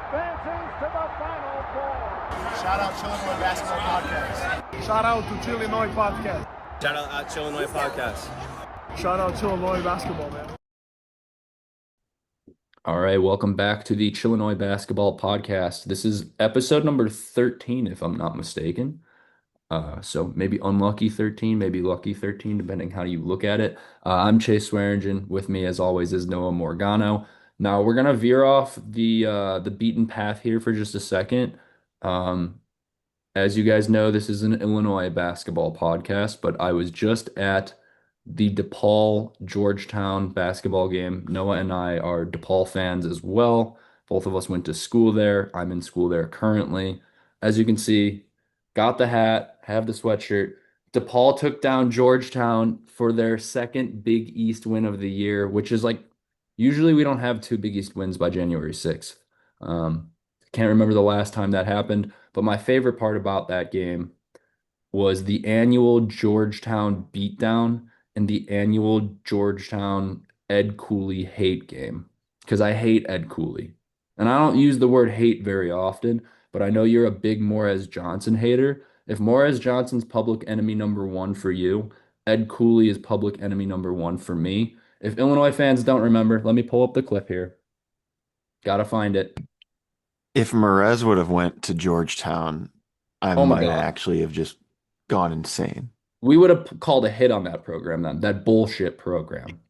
advances to the Final Four. Shout out Chillinois Basketball Podcast. Shout out to Chillinois Podcast. Shout out Chillinois Podcast. Shout out Chillinois Basketball, man. All right, welcome back to the Chillinois Basketball Podcast. This is episode number 13, if I'm not mistaken. So maybe unlucky 13, maybe lucky 13, depending how you look at it. I'm Chase Swearingen. With me, as always, is Noah Morgano. Now we're gonna veer off the beaten path here for just a second. As you guys know, this is an Illinois basketball podcast, but I was just at the DePaul Georgetown basketball game. Noah and I are DePaul fans as well. Both of us went to school there. I'm in school there currently. As you can see, got the hat, have the sweatshirt. DePaul took down Georgetown for their second Big East win of the year, which is like usually we don't have two Big East wins by January 6th. Can't remember the last time that happened, but my favorite part about that game was the annual Georgetown beatdown and the annual Georgetown Ed Cooley hate game, because I hate Ed Cooley. And I don't use the word hate very often, but I know you're a big Morez Johnson hater. If Morez Johnson's public enemy number one for you, Ed Cooley is public enemy number one for me. If Illinois fans don't remember, let me pull up the clip here. Gotta find it. If Morez would have went to Georgetown, I Oh my might God. actually have just gone insane. We would have called a hit on that program then, that bullshit program,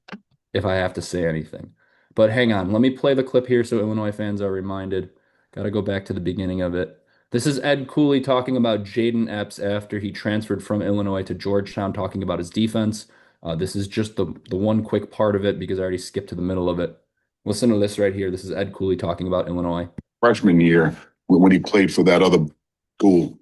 if I have to say anything. But hang on, let me play the clip here so Illinois fans are reminded. Got to go back to the beginning of it. This is Ed Cooley talking about Jaden Epps after he transferred from Illinois to Georgetown, talking about his defense. This is just the one quick part of it because I already skipped to the middle of it. Listen to this right here. This is Ed Cooley talking about Illinois. Freshman year when he played for that other school.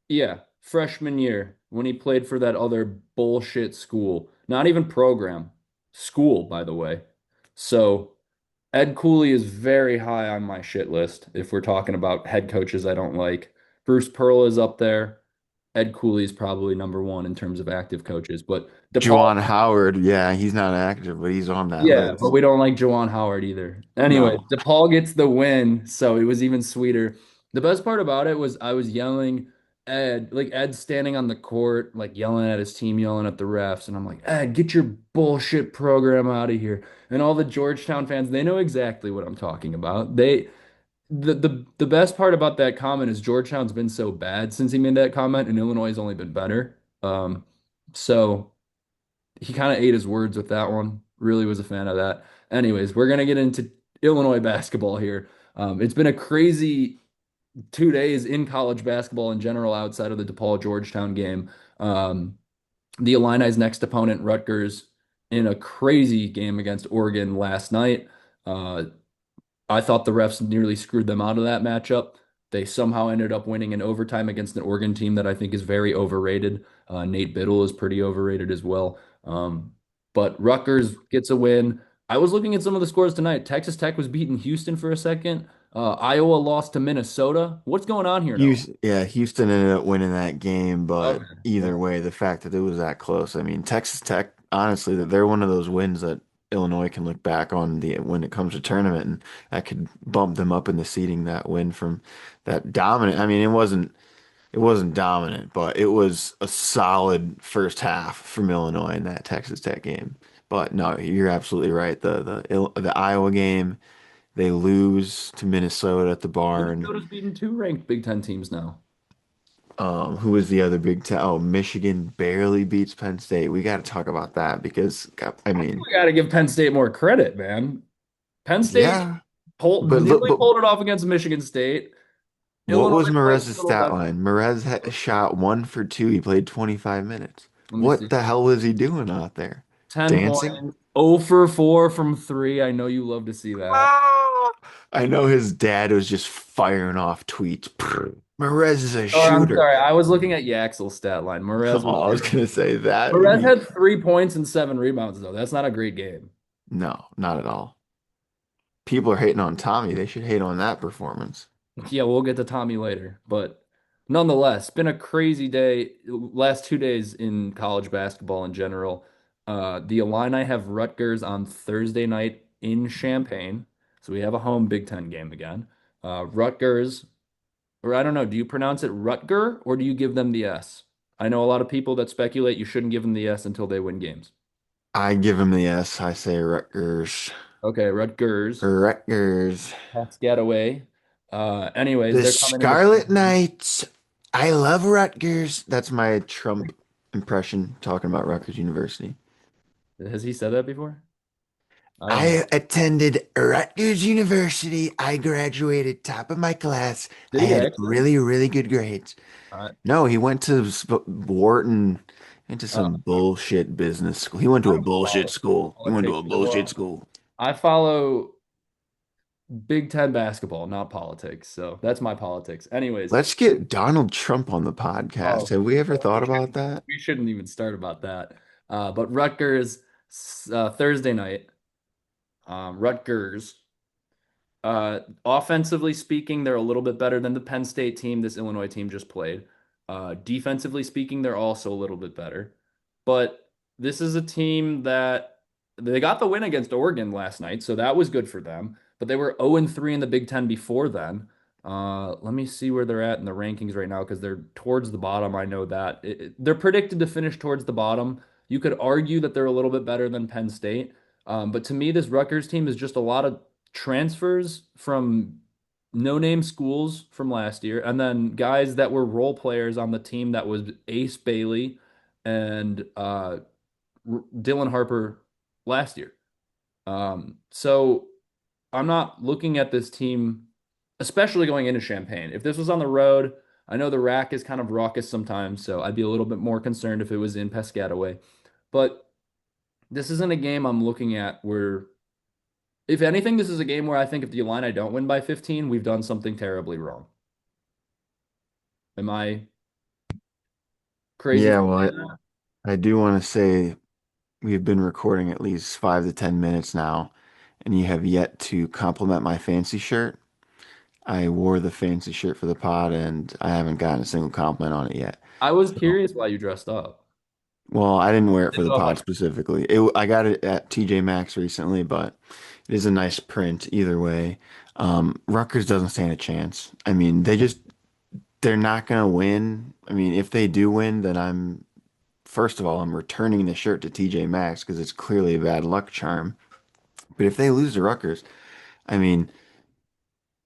Yeah, freshman year when he played for that other bullshit school. Not even program, school, by the way. So Ed Cooley is very high on my shit list if we're talking about head coaches I don't like. Bruce Pearl is up there. Ed Cooley is probably number one in terms of active coaches. But Juwan Howard, yeah, he's not active, but he's on that list. but we don't like Juwan Howard either. Anyway, No. DePaul gets the win, so it was even sweeter. The best part about it was I was yelling Ed, like Ed's standing on the court, like yelling at his team, yelling at the refs, and I'm like, Ed, get your bullshit program out of here. And all the Georgetown fans, they know exactly what I'm talking about. The best part about that comment is Georgetown's been so bad since he made that comment, and Illinois has only been better. So he kind of ate his words with that one. Really was a fan of that. Anyways, we're gonna get into Illinois basketball here. It's been a crazy 2 days in college basketball in general outside of the DePaul Georgetown game. The Illini's next opponent, Rutgers, in a crazy game against Oregon last night. I thought the refs nearly screwed them out of that matchup. They somehow ended up winning in overtime against an Oregon team that I think is very overrated. Nate Biddle is pretty overrated as well. But Rutgers gets a win. I was looking at some of the scores tonight. Texas Tech was beating Houston for a second. Iowa lost to Minnesota. What's going on here now? Houston ended up winning that game, but Okay. either way, the fact that it was that close, I mean, Texas Tech, honestly, that they're one of those wins that Illinois can look back on when it comes to tournament, and that could bump them up in the seeding. That win from that dominant. I mean, it wasn't dominant, but it was a solid first half from Illinois in that Texas Tech game. But no, you're absolutely right. The Iowa game, they lose to Minnesota at the barn. Minnesota's beating two ranked Big Ten teams now. Who was the other Big Ten? Oh, Michigan barely beats Penn State. We got to talk about that because I mean, We got to give Penn State more credit, man. Penn State yeah. nearly pulled it off against Michigan State. What was Illinois played Morez's a little stat better. line? Morez had shot 1 for 2. He played 25 minutes. Let me see. What the hell was he doing out there? 10 Dancing? points, 0 for 4 from 3. I know you love to see that. Ah! I know his dad was just firing off tweets. Morez is a Oh, I'm shooter. sorry. I was looking at Yaxel's stat line. Oh, I was gonna say that. Morez had 3 points and 7 rebounds, though. That's not a great game. No, not at all. People are hating on Tommy. They should hate on that performance. Yeah, we'll get to Tommy later. But nonetheless, been a crazy day. Last 2 days in college basketball in general. The Illini have Rutgers on Thursday night in Champaign. So we have a home Big Ten game again. Rutgers, or I don't know, do you pronounce it Rutger or do you give them the S? I know a lot of people that speculate you shouldn't give them the S until they win games. I give him the S. I say Rutgers. Okay, Rutgers, Rutgers. Piscataway. Anyways, The they're coming into Scarlet Knights. I love Rutgers. That's my Trump impression talking about Rutgers University. Has he said that before? I don't know. I attended Rutgers University. I graduated top of my class. Did I he had actually? really, really good grades. Uh, No, he went to Wharton, into oh, some bullshit business school. He went I to a don't bullshit follow school. He went to politics a too bullshit well. school. I follow Big Ten basketball, not politics. So that's my politics. Anyways, Let's get Donald Trump on the podcast. oh, Have we ever we thought about shouldn't, that? we shouldn't even start about that. But Rutgers, Thursday night, Rutgers. Offensively speaking, they're a little bit better than the Penn State team this Illinois team just played. Defensively speaking, they're also a little bit better. But this is a team that they got the win against Oregon last night, so that was good for them. But they were 0-3 in the Big Ten before then. Let me see where they're at in the rankings right now because they're towards the bottom. I know that they're predicted to finish towards the bottom. You could argue that they're a little bit better than Penn State. But to me, this Rutgers team is just a lot of transfers from no-name schools from last year, and then guys that were role players on the team that was Ace Bailey and Dylan Harper last year. So I'm not looking at this team, especially going into Champaign. If this was on the road, I know the rack is kind of raucous sometimes, so I'd be a little bit more concerned if it was in Piscataway. But this isn't a game I'm looking at where if anything, this is a game where I think if the Illini don't win by 15, we've done something terribly wrong. Am I crazy Yeah, for well, saying that? I do want to say we've been recording at least 5 to 10 minutes now, and you have yet to compliment my fancy shirt. I wore the fancy shirt for the pod, and I haven't gotten a single compliment on it yet. I was So, curious why you dressed up. well, I didn't wear it for the Oh my. pod specifically. I got it at TJ Maxx recently, but it is a nice print either way. Rutgers doesn't stand a chance. I mean, they're not gonna win. I mean, if they do win, then first of all, I'm returning the shirt to TJ Maxx because it's clearly a bad luck charm. But if they lose to Rutgers, I mean,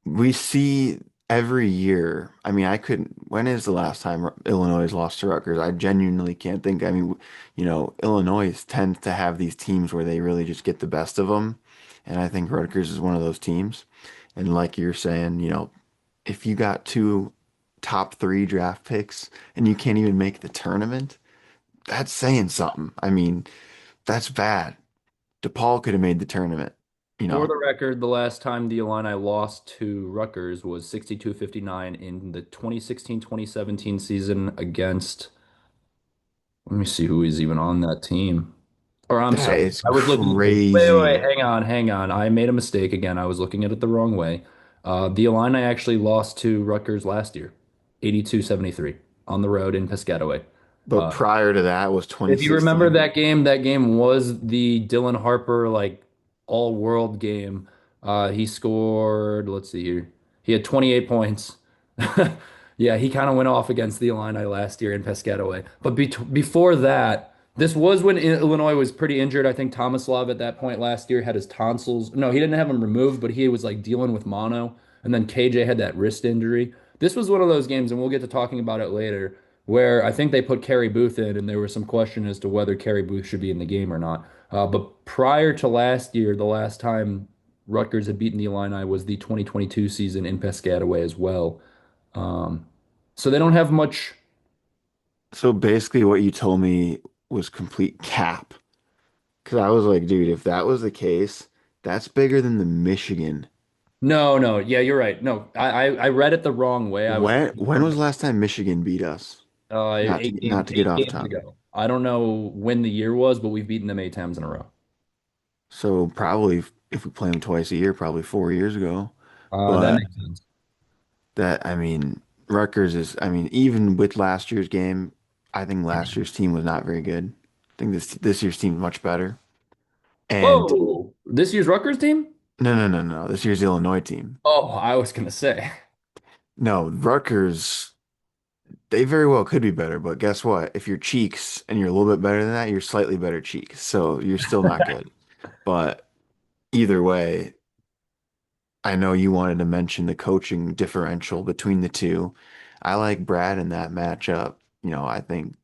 we see every year. I mean, I couldn't. When is the last time Illinois has lost to Rutgers? I genuinely can't think. I mean, Illinois tends to have these teams where they really just get the best of them, and I think Rutgers is one of those teams. And like you're saying, if you got two top three draft picks and you can't even make the tournament, that's saying something. I mean, that's bad. DePaul could have made the tournament, you For know. the record, the last time the Illini lost to Rutgers was 62-59 in the 2016-2017 season against, let me see who is even on that team. Or I'm That sorry, is I was looking at this. Wait, crazy. hang on. I made a mistake again. I was looking at it the wrong way. The Illini actually lost to Rutgers last year, 82-73 on the road in Piscataway. But prior to that was If you remember 2016. that game was the Dylan Harper like all-world game. He scored, let's see here. He had 28 points. Yeah, he kind of went off against the Illini last year in Piscataway. But before that, this was when Illinois was pretty injured. I think Tomislav at that point last year had his tonsils. No, he didn't have them removed, but he was like dealing with mono. And then KJ had that wrist injury. This was one of those games, and we'll get to talking about it later, where I think they put Kerry Booth in, and there was some question as to whether Kerry Booth should be in the game or not. But prior to last year, the last time Rutgers had beaten the Illini was the 2022 season in Piscataway as well. Um, so they don't have much. So basically what you told me was complete cap. Because I was like, dude, if that was the case, that's bigger than the Michigan. No, no, yeah, you're right. No, I read it the wrong way. I was When was the last time Michigan beat us? Not to get eight off games topic. ago. I don't know when the year was, but we've beaten them 8 times in a row. So probably if we play them twice a year, probably 4 years ago. That But makes sense. I mean, Rutgers is, I mean, even with last year's game, I think last year's team was not very good. I think this year's team is much better. And Whoa, this year's Rutgers team? No, no, no, no. This year's Illinois team. Oh, I was gonna say. No, Rutgers, they very well could be better, but guess what? If you're Cheeks and you're a little bit better than that, you're slightly better Cheeks. So you're still not good. But either way, I know you wanted to mention the coaching differential between the two. I like Brad in that matchup. I think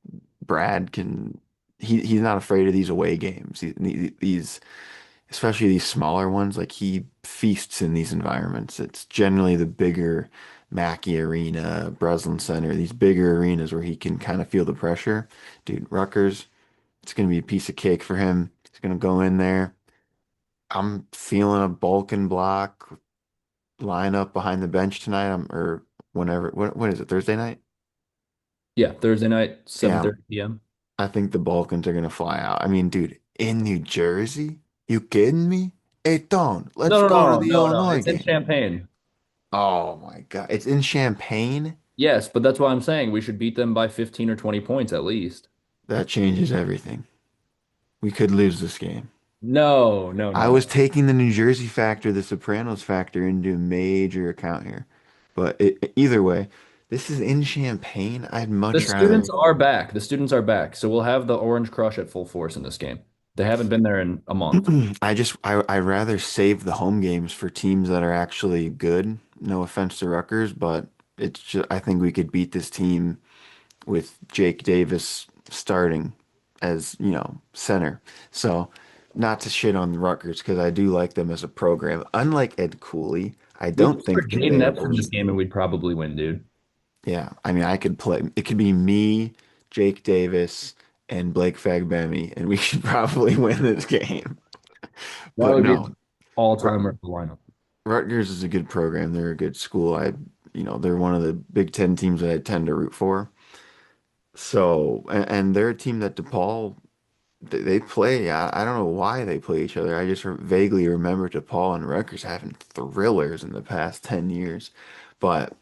Brad can he's not afraid of these away games. These especially these smaller ones, like he feasts in these environments. It's generally the bigger Mackey Arena, Breslin Center, these bigger arenas where he can kind of feel the pressure. Dude, Rutgers, it's going to be a piece of cake for him. He's going to go in there. I'm feeling a Balkan block lineup behind the bench tonight. Or whenever. What is it? Thursday night? Yeah, Thursday night, Yeah, 7:30 p.m. I think the Balkans are going to fly out. I mean, dude, in New Jersey? You kidding me? Hey, Tone, No, let's no, go to no, the no, no. Illinois It's in game. Champaign. Oh my God. It's in Champaign? Yes, but that's why I'm saying we should beat them by 15 or 20 points at least. That changes everything. We could lose this game. No, no, I no, was no. taking the New Jersey factor, the Sopranos factor into major account here. But either way, this is in Champaign. I'd The much students rather. are back. The students are back. So we'll have the Orange Crush at full force in this game. They haven't been there in a month. I'd rather save the home games for teams that are actually good. No offense to Rutgers, but it's just, I think we could beat this team with Jake Davis starting as, center. So, not to shit on the Rutgers because I do like them as a program. Unlike Ed Cooley, I We could don't start think they're Jaden there Epps in for. this game and we'd probably win, dude. Yeah, I mean, I could play. It could be me, Jake Davis, and Blake Fagbemi, and we could probably win this game. That But would be no, an Rut- all-timer lineup. Rutgers is a good program. They're a good school. They're one of the Big Ten teams that I tend to root for. So, and they're a team that DePaul they play. I don't know why they play each other. I just vaguely remember DePaul and Rutgers having thrillers in the past 10 years. But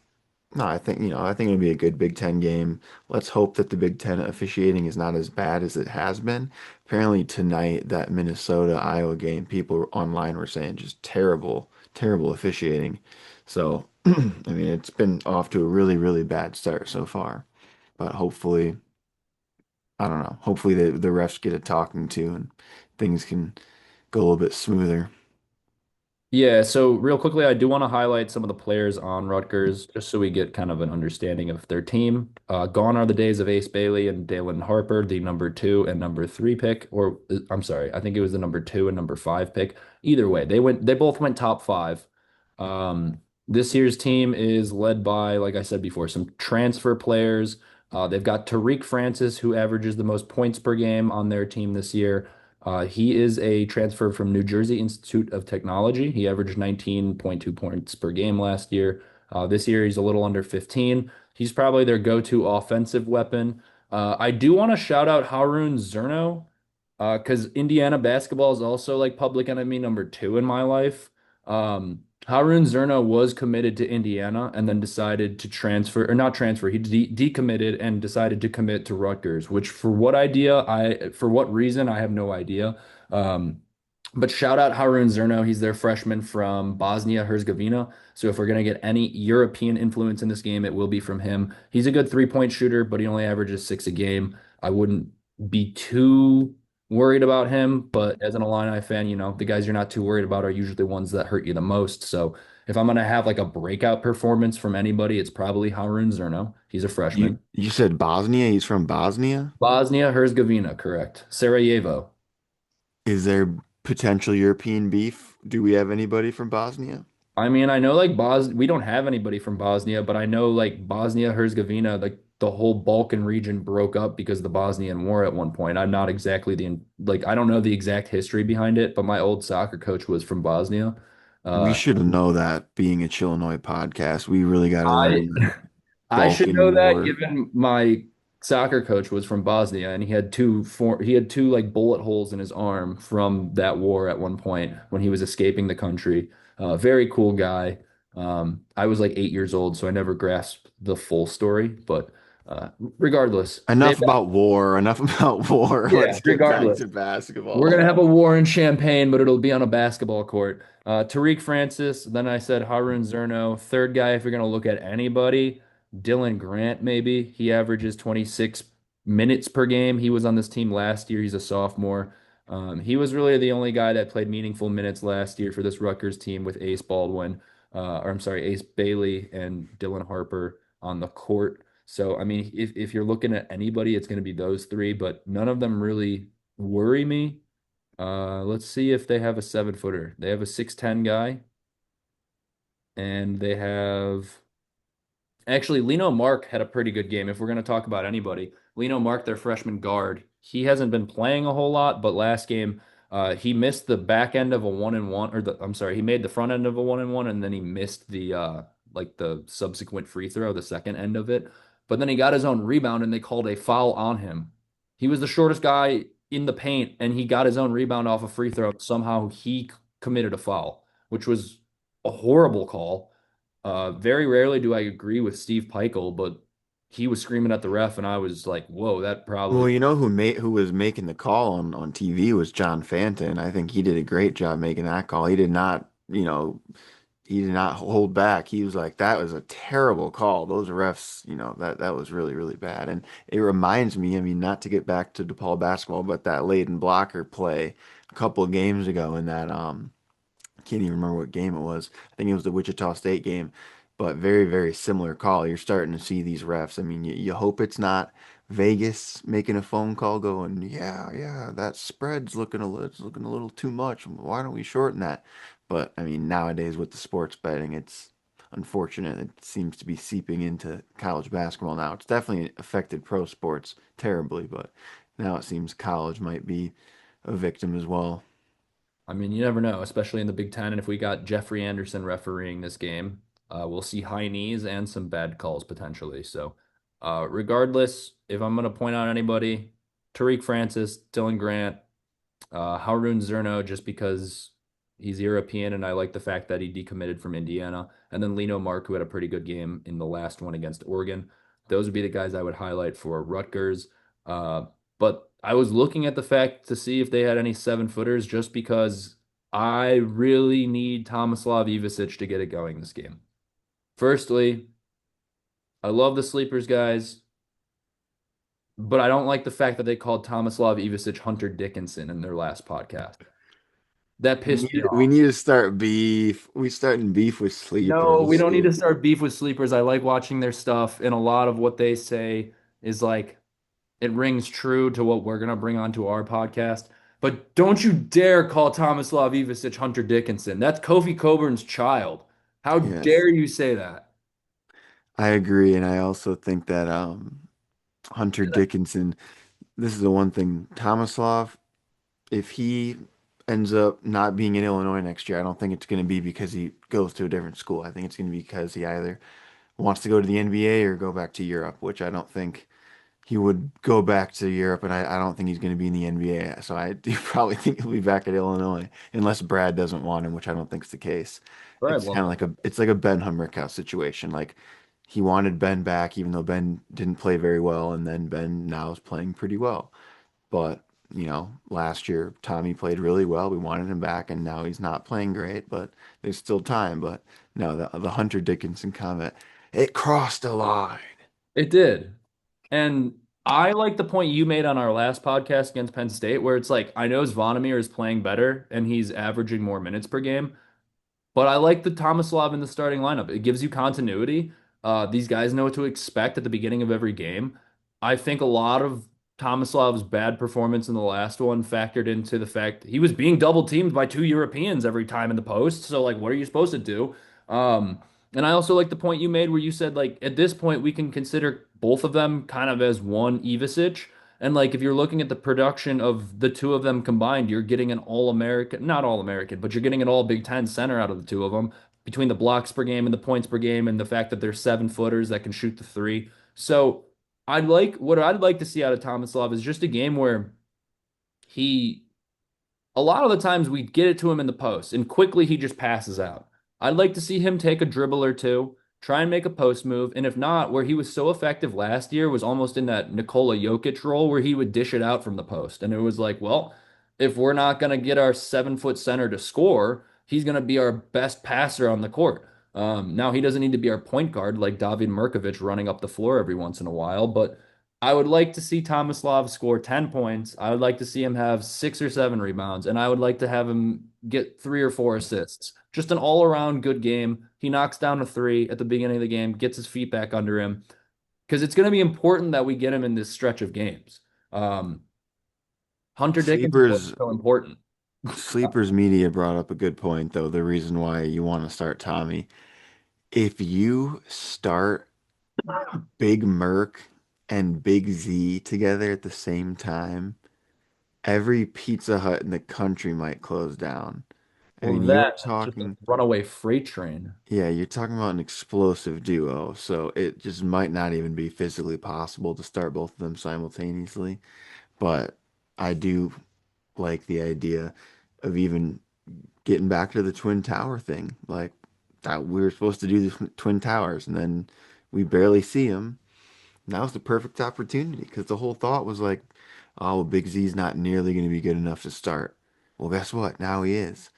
no, I think it'll be a good Big Ten game. Let's hope that the Big Ten officiating is not as bad as it has been. Apparently tonight, that Minnesota-Iowa game, people online were saying just terrible, terrible officiating. So, I mean, it's been off to a really, really bad start so far. But hopefully, I don't know. Hopefully the refs get a talking to and things can go a little bit smoother. Yeah, so real quickly, I do want to highlight some of the players on Rutgers just so we get kind of an understanding of their team. Gone are the days of Ace Bailey and Dalen Harper, the number 2 and number 3 pick, or I'm sorry, I think it was the number 2 and number 5 pick. Either way, they both went top 5. This year's team is led by, like I said before, some transfer players. They've got Tariq Francis, who averages the most points per game on their team this year. He is a transfer from New Jersey Institute of Technology. He averaged 19.2 points per game last year. This year, he's a little under 15. He's probably their go-to offensive weapon. I do want to shout out Harun Zerno because Indiana basketball is also like public enemy number 2 in my life. Harun Zerno was committed to Indiana and then decided to transfer, or not transfer, he decommitted and decided to commit to Rutgers, which for what reason, I have no idea. Um, but shout out Harun Zerno. He's their freshman from Bosnia Herzegovina. So if we're going to get any European influence in this game, it will be from him. He's a good 3-point shooter, but he only averages 6 a game. I wouldn't be too worried about him, but as an Illini fan, the guys you're not too worried about are usually the ones that hurt you the most. So if I'm going to have like a breakout performance from anybody, it's probably Harun Zerno. He's a You freshman. you said Bosnia? He's from Bosnia? Bosnia Herzegovina, correct. Sarajevo. Is there potential European beef? Do we have anybody from Bosnia? I mean, I know like we don't have anybody from Bosnia, but I know like Bosnia Herzegovina, like the whole Balkan region broke up because of the Bosnian War at one point. I'm not exactly I don't know the exact history behind it, but my old soccer coach was from Bosnia. We Uh, should know that being a Chillinois podcast. We really got to I learn the I should Balkan know that War. given my soccer coach was from Bosnia and he had two like bullet holes in his arm from that war at one point when he was escaping the country. Very cool guy. I was like 8 years old, so I never grasped the full story, but Uh, Regardless, Enough about war. Enough about war. yeah, Let's get back regardless. to We're basketball. gonna have a war in Champagne, but it'll be on a basketball court. Tariq Francis, then I said Harun Zerno. Third guy, if you're gonna look at anybody, Dylan Grant, maybe. He averages 26 minutes per game. He was on this team last year. He's a sophomore. He was really the only guy that played meaningful minutes last year for this Rutgers team with Ace Baldwin, or I'm sorry, Ace Bailey and Dylan Harper on the court. So, I mean, if you're looking at anybody, it's going to be those three, but none of them really worry me. Let's see if they have a 7 footer. They have a 6'10 guy, and they have actually Lino Mark had a pretty good game. If we're going to talk about anybody, Lino Mark, their freshman guard, he hasn't been playing a whole lot, but last game, he missed the back end of a 1-and-1, or I'm sorry, he made the front end of a 1-and-1, and then he missed the like the subsequent free throw, the second end of it. But then he got his own rebound, and they called a foul on him. He was the shortest guy in the paint, and he got his own rebound off a free throw. Somehow he committed a foul, which was a horrible call. Very rarely do I agree with Steve Peichel, but he was screaming at the ref, and I was like, "Whoa, that Well, probably." you know who was making the call on TV was John Fanton. I think he did a great job making that call. He did not, he did not hold back. He was like, that was a terrible call. Those refs, that was really, really bad. And it reminds me, I mean, not to get back to DePaul basketball, but that Layden Blocker play a couple of games ago in that I can't even remember what game it was. I think it was the Wichita State game, but very, very similar call. You're starting to see these refs. I mean, you hope it's not Vegas making a phone call going, yeah, yeah, that spread's it's looking a little too much. Why don't we shorten that? But I mean, nowadays with the sports betting, it's unfortunate. It seems to be seeping into college basketball now. It's definitely affected pro sports terribly, but now it seems college might be a victim as well. I mean, you never know, especially in the Big Ten. And if we got Jeffrey Anderson refereeing this game, we'll see high knees and some bad calls potentially. So, regardless, if I'm going to point out anybody, Tariq Francis, Dylan Grant, Harun Zerno, just because he's European and I like the fact that he decommitted from Indiana. And then Lino Mark, who had a pretty good game in the last one against Oregon. Those would be the guys I would highlight for Rutgers. But I was looking at the fact to see if they had any 7 footers just because I really need Tomislav Ivicic to get it going this game. Firstly, I love the sleepers guys, but I don't like the fact that they called Tomislav Ivicic Hunter Dickinson in their last podcast. That pissed me We off. need to start beef. We starting beef with No, we sleepers. don't need to start beef with sleepers. I like watching their stuff, and a lot of what they say is like it rings true to what we're gonna bring onto our podcast. But don't you dare call Tomislav Ivicic Hunter Dickinson. That's Kofi Coburn's child. How Yes, dare you say that? I agree, and I also think that Hunter Dickinson. This is the one thing. Tomislav, if he ends up not being in Illinois next year, I don't think it's going to be because he goes to a different school. I think it's going to be because he either wants to go to the NBA or go back to Europe, which I don't think he would go back to Europe, and I don't think he's going to be in the NBA. So I do probably think he'll be back at Illinois unless Brad doesn't want him, which I don't think is the case. Brad It's kind loves of him. like a Ben Humrickhouse situation. Like he wanted Ben back, even though Ben didn't play very well, and then Ben now is playing pretty well. But last year Tommy played really well. We wanted him back, and now he's not playing great. But there's still time. But no, the Hunter Dickinson comment, it crossed a line. It did. And I like the point you made on our last podcast against Penn State, where it's like, I know Zvonimir is playing better and he's averaging more minutes per game. But I like the Tomislav in the starting lineup. It gives you continuity. These guys know what to expect at the beginning of every game. I think a lot of Tomislav's bad performance in the last one factored into the fact he was being double teamed by 2 Europeans every time in the post. So, like, what are you supposed to do? And I also like the point you made where you said, like, at this point, we can consider both of them kind of as one Ivisic. And like if you're looking at the production of the two of them combined, you're getting an all-American, not all-American, but you're getting an all Big Ten center out of the two of them between the blocks per game and the points per game and the fact that they're 7 footers that can shoot the three. So I'd like to see out of Tomislav is just a game where he a lot of the times we get it to him in the post and quickly he just passes out. I'd like to see him take a dribble or two try and make a post move. And if not, where he was so effective last year was almost in that Nikola Jokic role where he would dish it out from the post. And it was like, well, if we're not going to get our 7 foot center to score, he's going to be our best passer on the court. Now he doesn't need to be our point guard like David Mirkovic running up the floor every once in a while, but I would like to see Tomislav score 10 points. I would like to see him have 6 or 7 rebounds, and I would like to have him get 3 or 4 assists. Just an all-around good game. He knocks down a three at the beginning of the game, gets his feet back under him, because it's going to be important that we get him in this stretch of games. Um, Hunter Dickinson was Sleepers so important. Sleepers Media brought up a good point though, the reason why you want to start Tommy. If you start Big Merc and Big Z together at the same time, every Pizza Hut in the country might close down. I Well, mean, you're that just a talking, runaway freight train. yeah, you're talking about an explosive duo, so it just might not even be physically possible to start both of them simultaneously. But I do like the idea of even getting back to the Twin Tower thing. Like that we were supposed to do the Twin Towers, and then we barely see them. Now's the perfect opportunity because the whole thought was like, oh, well, Big Z's not nearly going to be good enough to start. Well, guess what? Now he is.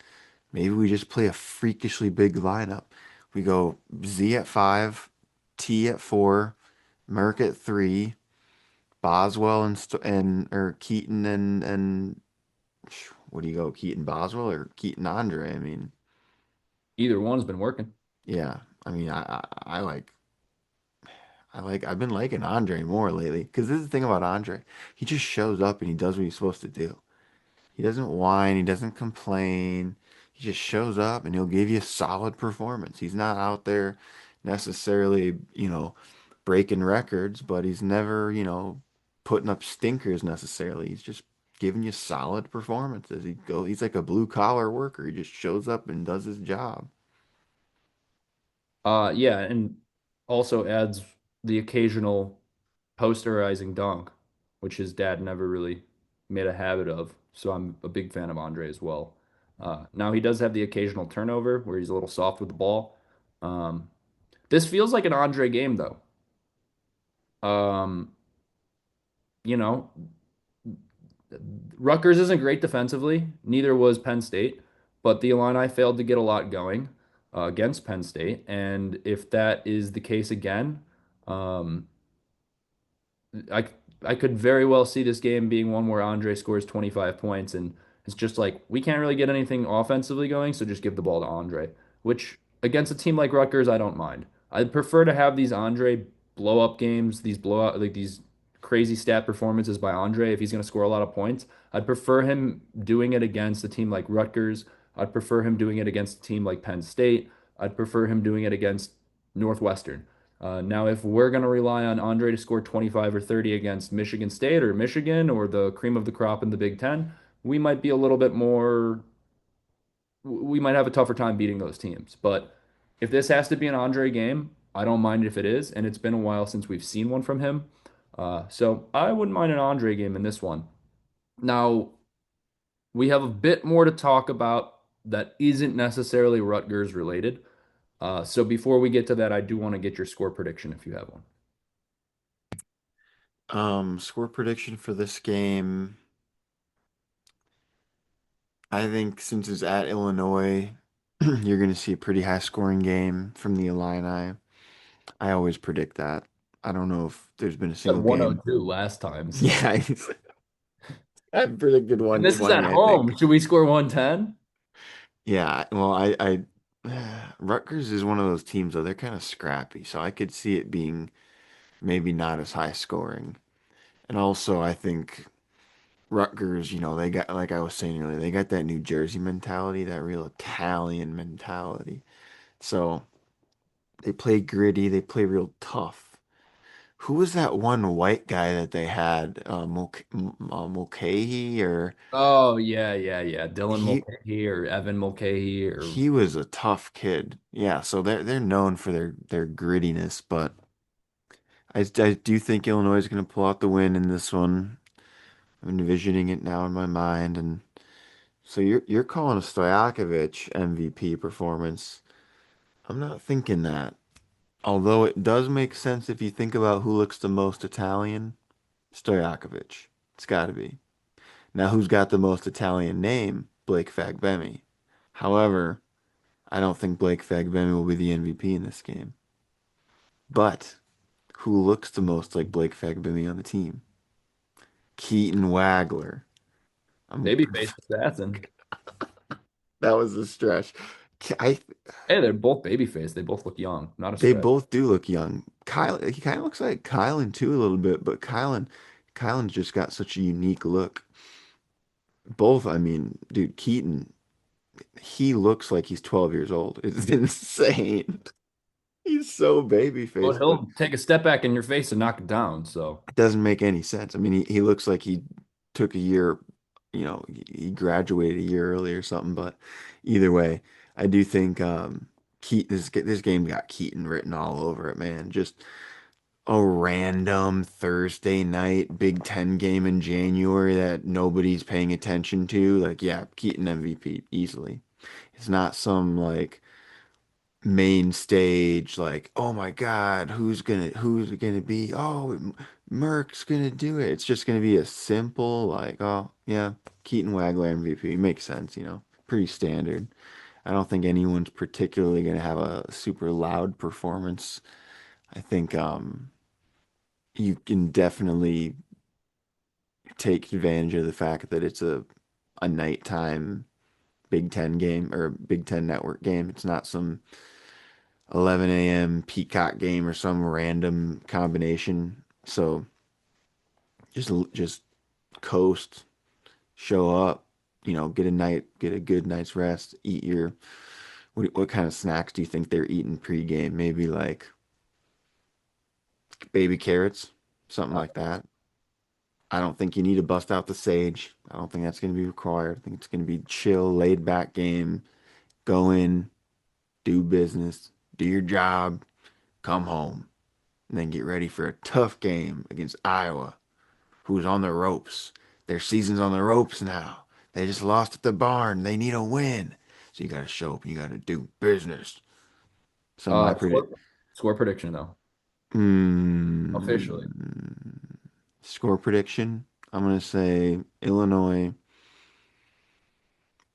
Maybe we just play a freakishly big lineup. We go Z at five, T at four, Merck at three, Boswell and or Keaton and what do you go? Keaton Boswell or Keaton Andre? I mean, Either one's been working. yeah. I mean, I've been liking Andre more lately because this is the thing about Andre. He just shows up and he does what he's supposed to do. He doesn't whine, he doesn't complain. He just shows up and he'll give you a solid performance. He's not out there necessarily, breaking records, but he's never, putting up stinkers necessarily. He's just giving you solid performances. He's like a blue collar worker. He just shows up and does his job. Yeah, and also adds the occasional posterizing dunk, which his dad never really made a habit of. So I'm a big fan of Andre as well. Now he does have the occasional turnover where he's a little soft with the ball. Um, this feels like an Andre game though. Um, you know, Rutgers isn't great defensively. Neither was Penn State, but the Illini failed to get a lot going against Penn State. And if that is the case again, um, I I could very well see this game being one where Andre scores 25 points and it's just like we can't really get anything offensively going, so just give the ball to Andre, which against a team like Rutgers, I don't mind. I'd prefer to have these Andre blow up games, these blowout like these crazy stat performances by Andre if he's going to score a lot of points. I'd prefer him doing it against a team like Rutgers. I'd prefer him doing it against a team like Penn State. I'd prefer him doing it against Northwestern. Now, if we're going to rely on Andre to score 25 or 30 against Michigan State or Michigan or the cream of the crop in the Big Ten, we might be a little bit more, we might have a tougher time beating those teams. But if this has to be an Andre game, I don't mind if it is. And it's been a while since we've seen one from him. So I wouldn't mind an Andre game in this one. Now, we have a bit more to talk about that isn't necessarily Rutgers related. So before we get to that, I do want to get your score prediction if you have one. Score prediction for this game. I think since it's at Illinois, you're going to see a pretty high scoring game from the Illini. I always predict that. I don't know if there's been a At single game. 102 last time, so. Yeah, I predicted And this is at 120, I think. home. Should we score 110? Yeah, well, Rutgers is one of those teams though. They're kind of scrappy, so I could see it being maybe not as high scoring. And also, I think Rutgers, they got like I was saying earlier, they got that New Jersey mentality, that real Italian mentality. So they play gritty, they play real tough. Who was that one white guy that they had? Mulcahy or Oh, yeah, yeah, yeah. Dylan he Mulcahy or Evan Mulcahy or he was a tough kid. Yeah, so they're known for their grittiness, but I do think Illinois is going to pull out the win in this one. I'm envisioning it now in my mind, and so you're calling a Stojakovic MVP performance. I'm not thinking that. Although it does make sense if you think about who looks the most Italian, Stojakovic. It's got to be. Now, who's got the most Italian name? Blake Fagbemi. However, I don't think Blake Fagbemi will be the MVP in this game. But who looks the most like Blake Fagbemi on the team? Keaton Wagler. I'm, Babyface assassin. that was a stretch. I, Hey, they're both babyface. They both look young. Not a they stretch. both do look young. Kyle, he kind of looks like Kylan too a little bit, but Kylan's just got such a unique look. Both, I mean, dude, Keaton, he looks like he's 12 years old. It's insane. He's so baby But faced, but he'll take a step back in your face and knock it down. So, it doesn't make any sense. I mean, he looks like he took a year, he graduated a year early or something, but either way, I do think this game got Keaton written all over it, man. Just a random Thursday night Big Ten game in January that nobody's paying attention to. Like, yeah, Keaton MVP easily. It's not some like main stage like, oh my God, who's it gonna be? Oh, Merck's gonna do it. It's just gonna be a simple like, oh yeah, Keaton Wagler MVP. Makes sense, pretty standard. I don't think anyone's particularly gonna have a super loud performance. I think you can definitely take advantage of the fact that it's a nighttime Big Ten game or Big Ten network game. It's not some 11 a.m. Peacock game or some random combination. So just coast, show up, get a good night's rest, eat what kind of snacks do you think they're eating pregame? Maybe like baby carrots, something uh, like that. I don't think you need to bust out the sage. I don't think that's going to be required. I think it's going to be chill, laid back game. Go in, do business, do your job, come home, and then get ready for a tough game against Iowa, who's on the ropes. Their season's on the ropes now. They just lost at the barn. They need a win. So you got to show up and you got to do business. So my predict score prediction though, officially. mm, score prediction, I'm going to say Illinois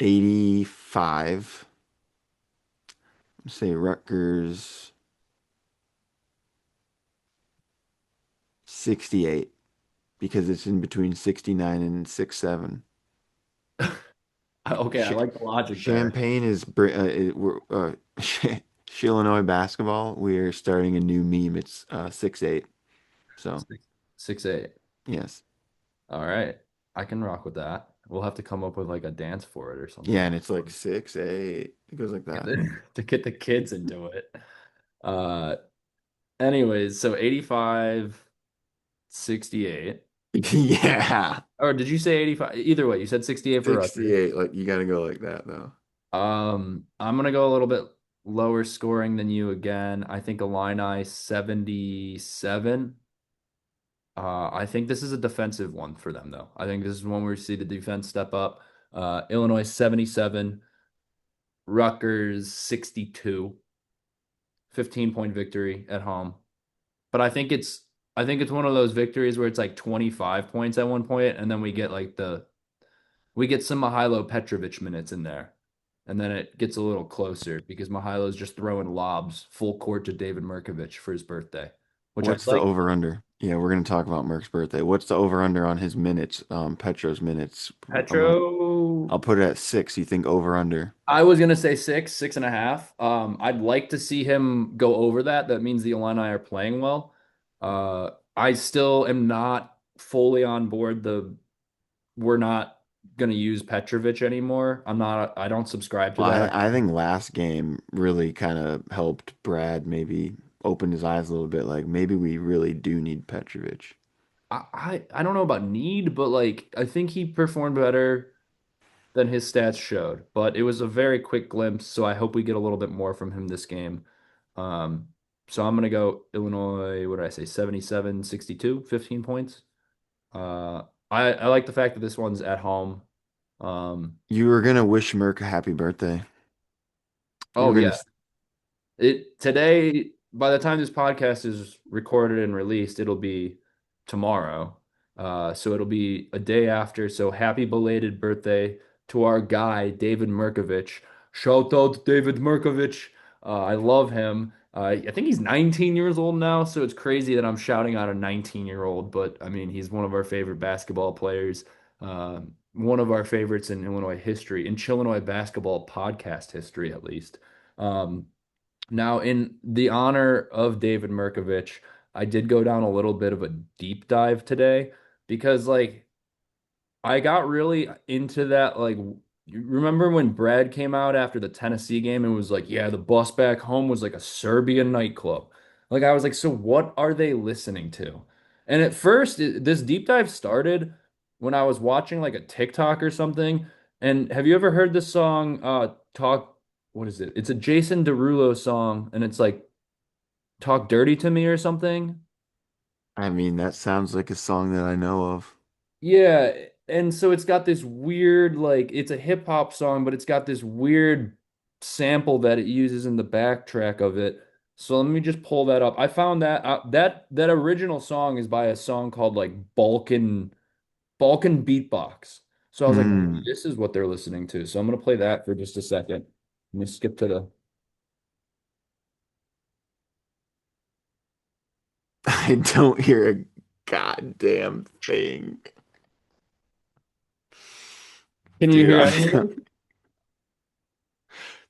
85. I'm gonna say Rutgers 68 because it's in between 69 and 67. Okay, I Ch like the logic there. Champagne is Chillinois basketball. We are starting a new meme. It's 6'8". So Six, 6-8. yes, All right, I can rock with that. We'll have to come up with like a dance for it or yeah, something and it's like 6'8". It goes like that. to get the kids into it. Uh, anyways, so 85, 68. Yeah, Or did you say 85? Either way, you said 68 for Rutgers. 68. Like you got to go like that though. I'm gonna go a little bit lower scoring than you again. I think Illini 77. I think this is a defensive one for them, though. I think this is one where we see the defense step up. Illinois 77, Rutgers 62, 15-point victory at home. But I think it's one of those victories where it's like 25 points at one point, and then we get some Mihailo Petrovic minutes in there. And then it gets a little closer because Mihailo's just throwing lobs full court to David Merkovich for his birthday, which I What's the like. over under? Yeah, we're gonna talk about Merck's birthday. What's the over under on his minutes? Petro's minutes. Petro, I'll put it at 6. You think over under? I was gonna say 6, 6.5. I'd like to see him go over that. That means the Illini are playing well. I still am not fully on board we're not gonna use Petrovic anymore. I don't subscribe to Well, that. I think last game really kind of helped Brad maybe open his eyes a little bit. Like maybe we really do need Petrovic. I don't know about need, but like I think he performed better than his stats showed. But it was a very quick glimpse, so I hope we get a little bit more from him this game. Um, so I'm gonna go Illinois, what did I say, 77, 62, 15 points. Uh, I like the fact that this one's at home. Um, You were gonna wish Merck a happy birthday. You were oh gonna. yeah, it today by the time this podcast is recorded and released, it'll be tomorrow. So it'll be a day after. So happy belated birthday to our guy, David Merkovich. Shout out David Merkovich. I love him. I think he's 19 years old now, so it's crazy that I'm shouting out a 19-year-old, but I mean, he's one of our favorite basketball players, one of our favorites in Illinois history, in Chillinois basketball podcast history, at least. Um, Now, in the honor of David Merkovich, I did go down a little bit of a deep dive today because, like, I got really into that. Like, you remember when Brad came out after the Tennessee game and was like, yeah, the bus back home was like a Serbian nightclub. Like, I was like, so what are they listening to? And at first, this deep dive started when I was watching like a TikTok or something. And have you ever heard this song, Talk? What is it? It's a Jason Derulo song, and it's like Talk Dirty to Me or something. I mean, that sounds like a song that I know of. Yeah, and so it's got this weird, like, it's a hip hop song, but it's got this weird sample that it uses in the backtrack of it. So let me just pull that up. I found that that original song is by a song called like Balkan Beatbox. So I was like, Hmm. this is what they're listening to. So I'm gonna play that for just a second. Let me skip to the. I don't hear a goddamn thing. Can you Dude, hear anything?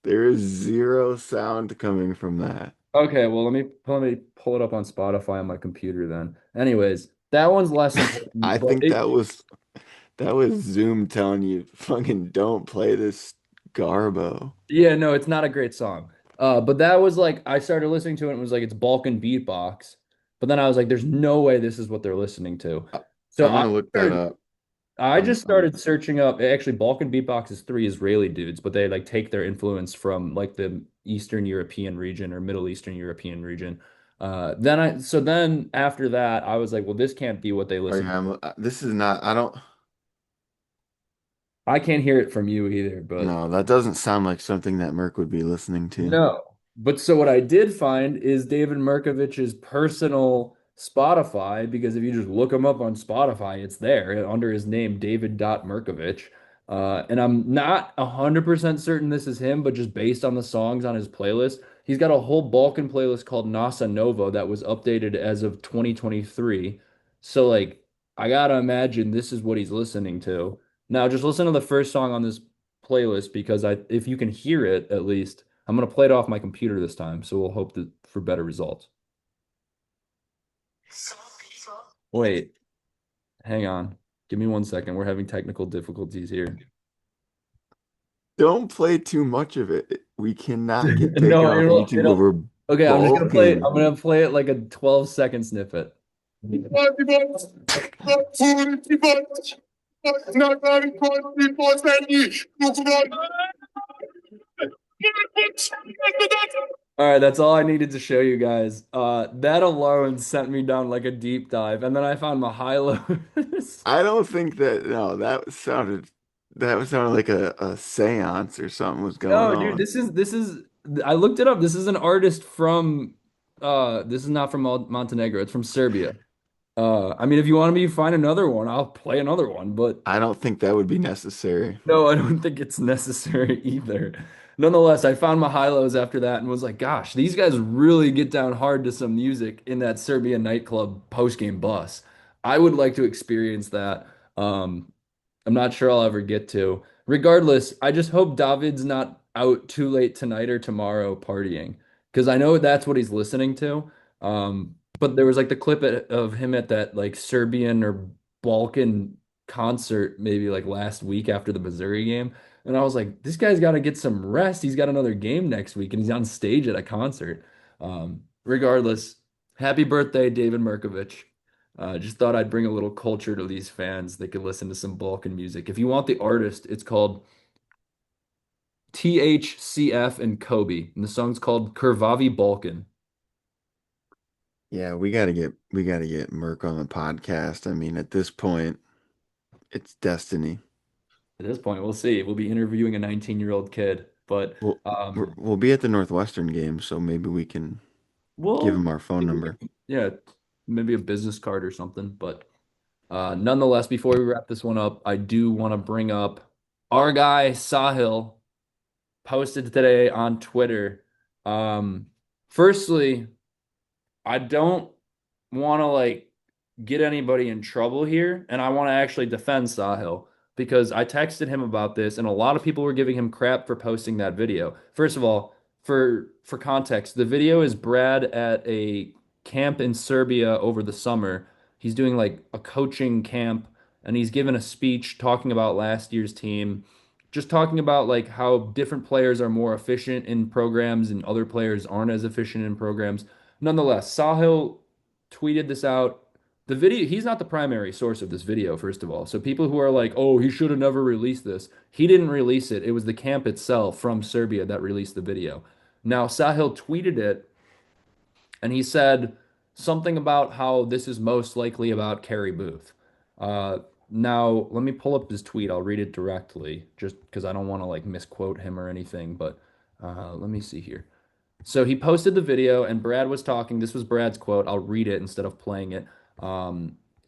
there is zero sound coming from that. Okay, well let me pull it up on Spotify on my computer then. Anyways, that one's less I important, but think that was Zoom telling you fucking don't play this Garbo. yeah, no, it's not a great song. But that was like I started listening to it and it was like it's Balkan beatbox. But then I was like, there's no way this is what they're listening to. I- So I'm gonna look that up. I I'm, just I'm started searching up actually Balkan beatbox is three Israeli dudes, but they like take their influence from like the Eastern European region or Middle Eastern European region. Then after that, I was like, well, this can't be what they oh listen yeah, to. this is not. I don't. I can't hear it from you either, but No, that doesn't sound like something that Merc would be listening to. no. But so what I did find is David Merkovich's personal Spotify, because if you just look him up on Spotify, it's there under his name, David.Merkovich. And I'm not 100% certain this is him, but just based on the songs on his playlist, he's got a whole Balkan playlist called Nasa Nova that was updated as of 2023. So, like, I gotta imagine this is what he's listening to. Now, just listen to the first song on this playlist because if you can hear it at least. I'm gonna play it off my computer this time, so we'll hope that for better results. Wait, hang on. Give me 1 second. We're having technical difficulties here. Don't play too much of it. We cannot get taken No, off YouTube it'll over okay, Balkan. I'm gonna play it like a 12-second snippet. All right, that's all I needed to show you guys. That alone sent me down like a deep dive, and then I found my high lows. I don't think that. No, that sounded like a seance or something was going No, dude, on. this is I looked it up. This is an artist from this is not from Montenegro. It's from Serbia. I mean, if you want me to find another one, I'll play another one, but I don't think that would be necessary. no, I don't think it's necessary either. Nonetheless, I found my high-lows after that and was like, gosh, these guys really get down hard to some music in that Serbian nightclub post-game bus. I would like to experience that. I'm not sure I'll ever get to. Regardless, I just hope David's not out too late tonight or tomorrow partying because I know that's what he's listening to. But there was like the clip of him at that like Serbian or Balkan concert maybe like last week after the Missouri game. And I was like, this guy's got to get some rest. He's got another game next week and he's on stage at a concert. Regardless, happy birthday, David Merkovich. Just thought I'd bring a little culture to these fans. They could listen to some Balkan music. If you want the artist, it's called THCF and Kobe, and the song's called Krvavi Balkan. Yeah, we gotta get Merc on the podcast. I mean, at this point, it's destiny. At this point, we'll see. We'll be interviewing a 19-year-old kid, but We'll um, we'll be at the Northwestern game, so maybe we can. give Well, him our phone number. yeah, maybe a business card or something. But nonetheless, before we wrap this one up, I do want to bring up our guy Sahil posted today on Twitter. Um, Firstly, I don't want to like get anybody in trouble here, and I want to actually defend Sahil because I texted him about this, and a lot of people were giving him crap for posting that video. First of all, for context, the video is Brad at a camp in Serbia over the summer. He's doing like a coaching camp, and he's given a speech talking about last year's team, just talking about like how different players are more efficient in programs and other players aren't as efficient in programs. Nonetheless, Sahil tweeted this out. The video, he's not the primary source of this video, first of all. So people who are like, oh, he should have never released this, he didn't release it. It was the camp itself from Serbia that released the video. Now, Sahil tweeted it and he said something about how this is most likely about Kerry Booth. Uh, Now, let me pull up his tweet. I'll read it directly just because I don't want to like misquote him or anything. But let me see here. So he posted the video, and Brad was talking. This was Brad's quote. I'll read it instead of playing it.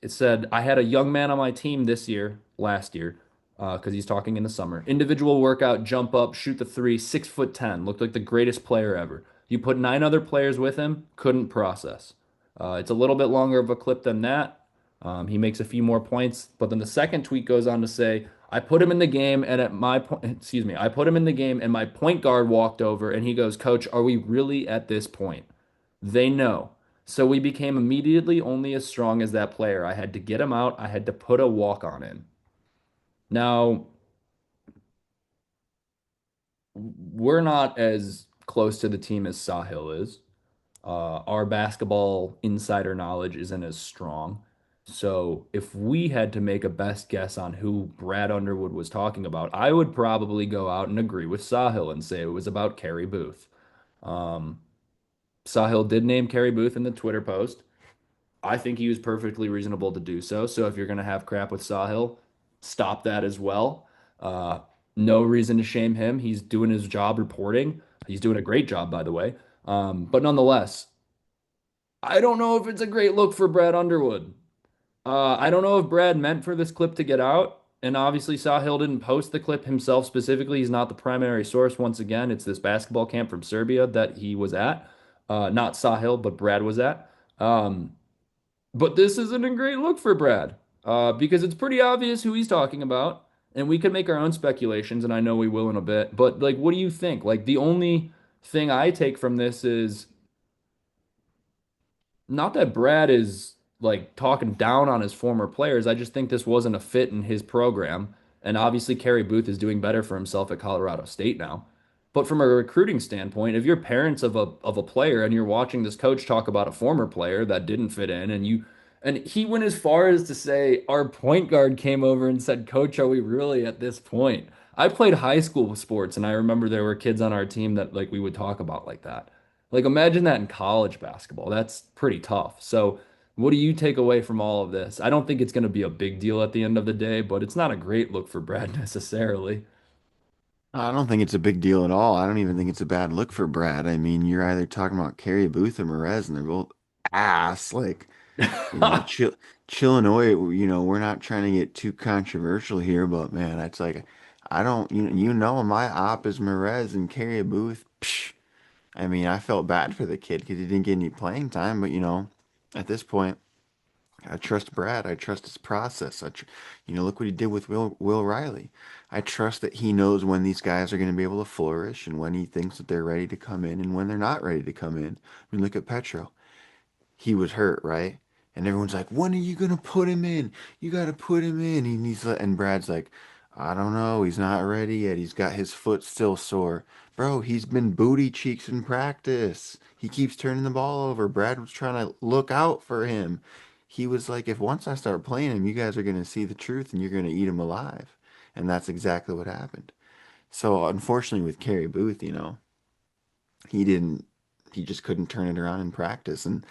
It said, I had a young man on my team last year, because he's talking in the summer. Individual workout, jump up, shoot the three, 6'10", looked like the greatest player ever. You put 9 other players with him, couldn't process. It's a little bit longer of a clip than that. He makes a few more points, but then the second tweet goes on to say, I put him in the game and at my point, excuse me, I put him in the game and my point guard walked over and he goes, Coach, are we really at this point? They know. So we became immediately only as strong as that player. I had to get him out. I had to put a walk on in. Now, we're not as close to the team as Sahil is. Our basketball insider knowledge isn't as strong. So if we had to make a best guess on who Brad Underwood was talking about, I would probably go out and agree with Sahil and say it was about Kerry Booth. Um, Sahil did name Kerry Booth in the Twitter post. I think he was perfectly reasonable to do so. So if you're going to have crap with Sahil, stop that as well. Uh, no reason to shame him. He's doing his job reporting. He's doing a great job, by the way. But nonetheless, I don't know if it's a great look for Brad Underwood. I don't know if Brad meant for this clip to get out. And obviously, Sahil didn't post the clip himself specifically. He's not the primary source. Once again, it's this basketball camp from Serbia that he was at. Not Sahil, but Brad was at. Um, but this isn't a great look for Brad because it's pretty obvious who he's talking about. And we can make our own speculations, and I know we will in a bit. But, like, what do you think? Like, the only thing I take from this is not that Brad is like talking down on his former players. I just think this wasn't a fit in his program. And obviously, Kerry Booth is doing better for himself at Colorado State now. But from a recruiting standpoint, if you're parents of a player and you're watching this coach talk about a former player that didn't fit in, and he went as far as to say our point guard came over and said, "Coach, are we really at this point?" I played high school sports, and I remember there were kids on our team that like we would talk about like that. Like imagine that in college basketball. That's pretty tough. So, what do you take away from all of this? I don't think it's going to be a big deal at the end of the day, but it's not a great look for Brad necessarily. I don't think it's a big deal at all. I don't even think it's a bad look for Brad. I mean, you're either talking about Kerry Booth or Merez, and they're both ass. Like, Chillinois, we're not trying to get too controversial here, but man, it's like, I don't, my op is Merez and Kerry Booth. Psh, I mean, I felt bad for the kid because he didn't get any playing time, but at this point, I trust Brad. I trust his process. Look what he did with Will Riley. I trust that he knows when these guys are going to be able to flourish and when he thinks that they're ready to come in and when they're not ready to come in. I mean, look at Petro. He was hurt, right? And everyone's like, when are you gonna put him in? You gotta put him in. And Brad's like, I don't know. He's not ready yet. He's got his foot still sore. Bro, he's been booty cheeks in practice. He keeps turning the ball over. Brad was trying to look out for him. He was like, if once I start playing him, you guys are gonna see the truth and you're gonna eat him alive. And that's exactly what happened. So unfortunately with Kerry Booth, he didn't he just couldn't turn it around in practice. And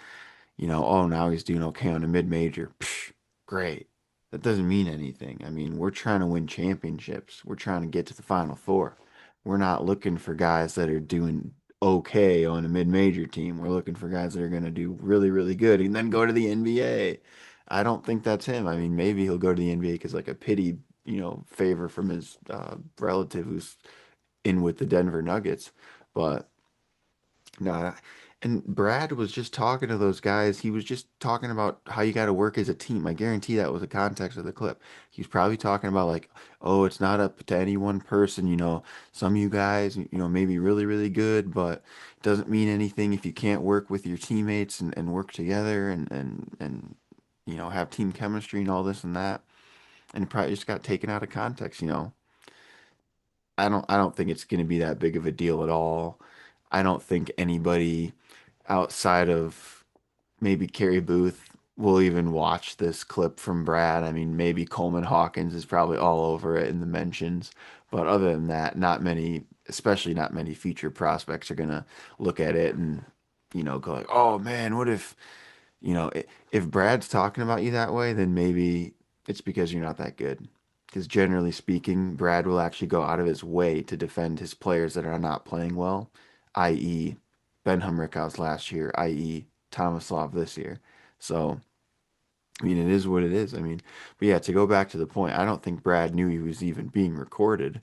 oh, now he's doing okay on a mid-major. Psh, great. That doesn't mean anything. I mean, we're trying to win championships. We're trying to get to the Final Four. We're not looking for guys that are doing okay on a mid-major team. We're looking for guys that are going to do really, really good and then go to the NBA. I don't think that's him. I mean, maybe he'll go to the NBA because like a pity, favor from his relative who's in with the Denver Nuggets. But no, and Brad was just talking to those guys. He was just talking about how you got to work as a team. I guarantee that was the context of the clip. He was probably talking about like, oh, it's not up to any one person. Some of you guys, maybe really, really good, but it doesn't mean anything if you can't work with your teammates and work together and have team chemistry and all this and that. And it probably just got taken out of context. I don't think it's going to be that big of a deal at all. I don't think anybody outside of maybe Carrie Booth will even watch this clip from Brad. I mean, maybe Coleman Hawkins is probably all over it in the mentions, but other than that, not many, especially not many future prospects are gonna look at it and go like, "Oh man, what if?" If Brad's talking about you that way, then maybe it's because you're not that good. Because generally speaking, Brad will actually go out of his way to defend his players that are not playing well, i.e., Ben Humrickhouse last year, i.e., Tomislav this year. So, I mean, it is what it is. I mean, but yeah, to go back to the point, I don't think Brad knew he was even being recorded.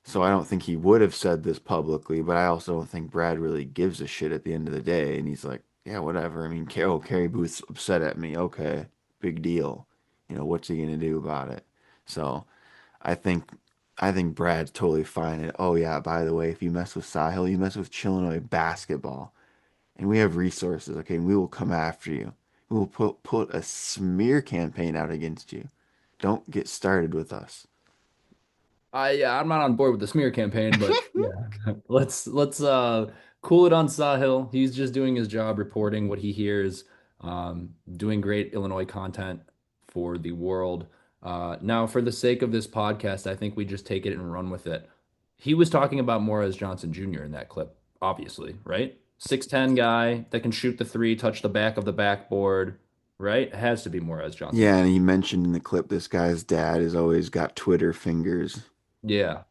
So I don't think he would have said this publicly, but I also don't think Brad really gives a shit at the end of the day. And he's like, yeah, whatever. I mean, Carrie Booth's upset at me. Okay, big deal. What's he gonna do about it? So I think I think Brad's totally fine. And oh yeah, by the way, if you mess with Sahil, you mess with Chillinois basketball, and we have resources. Okay, and we will come after you. We will put a smear campaign out against you. Don't get started with us. I'm not on board with the smear campaign, but yeah, let's cool it on Sahil. He's just doing his job, reporting what he hears, doing great Illinois content for the world. Now, for the sake of this podcast, I think we just take it and run with it. He was talking about Morez Johnson Jr. in that clip, obviously, right? 6'10" guy that can shoot the three, touch the back of the backboard, right? It has to be Morez Johnson. Yeah, and he mentioned in the clip this guy's dad has always got Twitter fingers. Yeah,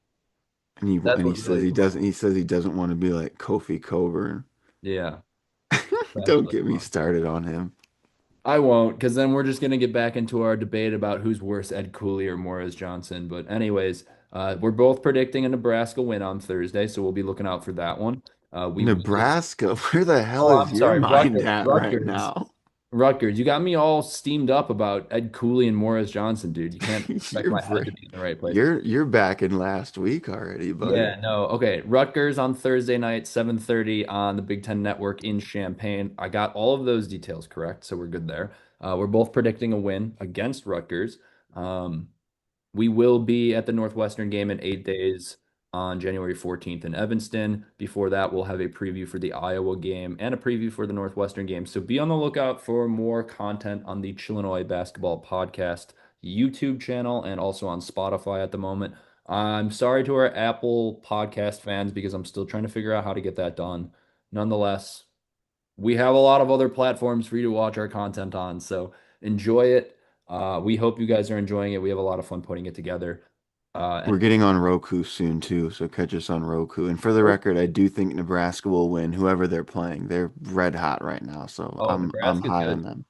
And he that's and he what says really he put doesn't he says he doesn't want to be like Kofi Coburn. yeah. Don't Especially. get me started on him. I won't, because then we're just going to get back into our debate about who's worse, Ed Cooley or Morris Johnson. But, anyways, we're both predicting a Nebraska win on Thursday, so we'll be looking out for that one. We will. Nebraska, where the hell Oh, is I'm your sorry, mind Rutgers. at right Rutgers. now? Rutgers. You got me all steamed up about Ed Cooley and Morris Johnson, dude. You can't expect You're my head to br- be in the right place. you're back in last week already, buddy. Yeah, no. Okay. Rutgers on Thursday night, 7:30 on the Big Ten Network in Champaign. I got all of those details correct, so we're good there. We're both predicting a win against Rutgers. Um, we will be at the Northwestern game in 8 days on January 14th in Evanston. Before that, we'll have a preview for the Iowa game and a preview for the Northwestern game. So be on the lookout for more content on the Chillinois Basketball Podcast YouTube channel and also on Spotify at the moment. I'm sorry to our Apple Podcast fans because I'm still trying to figure out how to get that done. Nonetheless, we have a lot of other platforms for you to watch our content on. So enjoy it. We hope you guys are enjoying it. We have a lot of fun putting it together. We're And getting on Roku soon too, so catch us on Roku. And for the record, I do think Nebraska will win whoever they're playing. They're red hot right now, so oh, I'm Nebraska's high on good. them.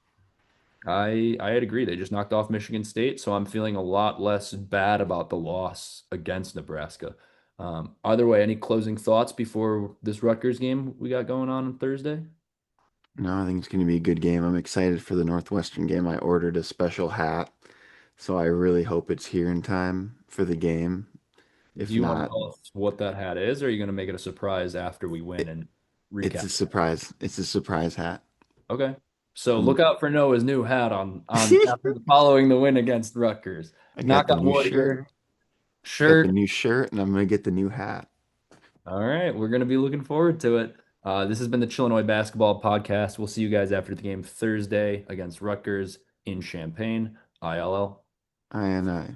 I'd agree. They just knocked off Michigan State, so I'm feeling a lot less bad about the loss against Nebraska. Either way, any closing thoughts before this Rutgers game we got going on Thursday? No, I think it's going to be a good game. I'm excited for the Northwestern game. I ordered a special hat, so I really hope it's here in time for the game. Do If you want to not, tell us what that hat is, or are you going to make it a surprise after we win it, and it's recap? a surprise. It's a surprise hat. Okay. So Um, look out for Noah's new hat on after following the win against Rutgers. I got Knock the on new wood shirt. here. Got the Shirt. new shirt, and I'm gonna get the new hat. All right, we're gonna be looking forward to it. This has been the Chillinois Basketball Podcast. We'll see you guys after the game Thursday against Rutgers in Champaign. ILL. I and I.